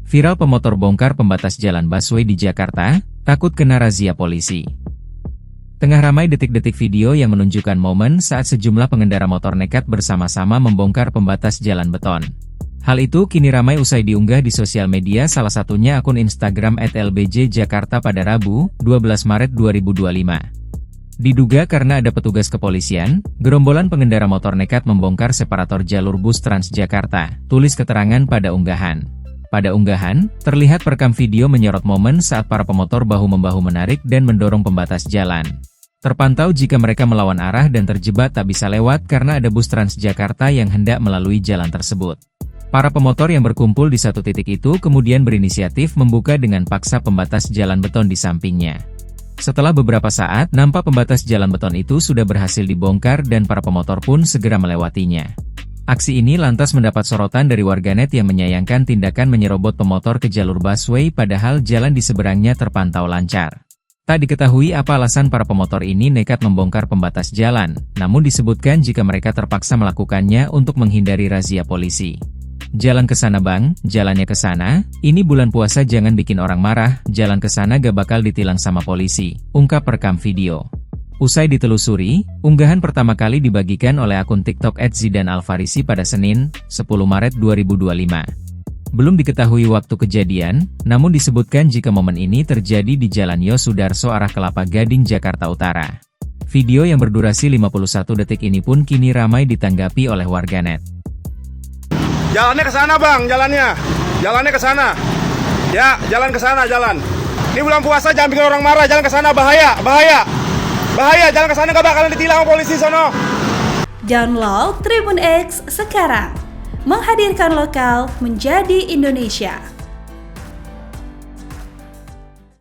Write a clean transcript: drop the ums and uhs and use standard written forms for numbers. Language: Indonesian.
Viral pemotor bongkar pembatas jalan busway di Jakarta, takut kena razia polisi. Tengah ramai detik-detik video yang menunjukkan momen saat sejumlah pengendara motor nekat bersama-sama membongkar pembatas jalan beton. Hal itu kini ramai usai diunggah di sosial media, salah satunya akun Instagram @lbj_jakarta pada Rabu, 12 Maret 2025. Diduga karena ada petugas kepolisian, gerombolan pengendara motor nekat membongkar separator jalur bus Transjakarta, tulis keterangan pada unggahan. Pada unggahan, terlihat perekam video menyorot momen saat para pemotor bahu-membahu menarik dan mendorong pembatas jalan. Terpantau jika mereka melawan arah dan terjebak tak bisa lewat karena ada bus Transjakarta yang hendak melalui jalan tersebut. Para pemotor yang berkumpul di satu titik itu kemudian berinisiatif membuka dengan paksa pembatas jalan beton di sampingnya. Setelah beberapa saat, nampak pembatas jalan beton itu sudah berhasil dibongkar dan para pemotor pun segera melewatinya. Aksi ini lantas mendapat sorotan dari warganet yang menyayangkan tindakan menyerobot pemotor ke jalur busway padahal jalan di seberangnya terpantau lancar. Tak diketahui apa alasan para pemotor ini nekat membongkar pembatas jalan, namun disebutkan jika mereka terpaksa melakukannya untuk menghindari razia polisi. Jalan ke sana bang, jalannya ke sana, ini bulan puasa jangan bikin orang marah, jalan ke sana gak bakal ditilang sama polisi, ungkap perekam video. Usai ditelusuri, unggahan pertama kali dibagikan oleh akun TikTok @zidanalfarisi pada Senin, 10 Maret 2025. Belum diketahui waktu kejadian, namun disebutkan jika momen ini terjadi di Jalan Yosudarso arah Kelapa Gading, Jakarta Utara. Video yang berdurasi 51 detik ini pun kini ramai ditanggapi oleh warganet. Jalannya ke sana bang, jalannya ke sana. Ya, jalan ke sana, jalan. Ini bulan puasa jangan bikin orang marah, jalan ke sana bahaya. Bahaya, jalan ke sana gak bakalan ditilang polisi sono. Download Tribun X sekarang. Menghadirkan lokal menjadi Indonesia.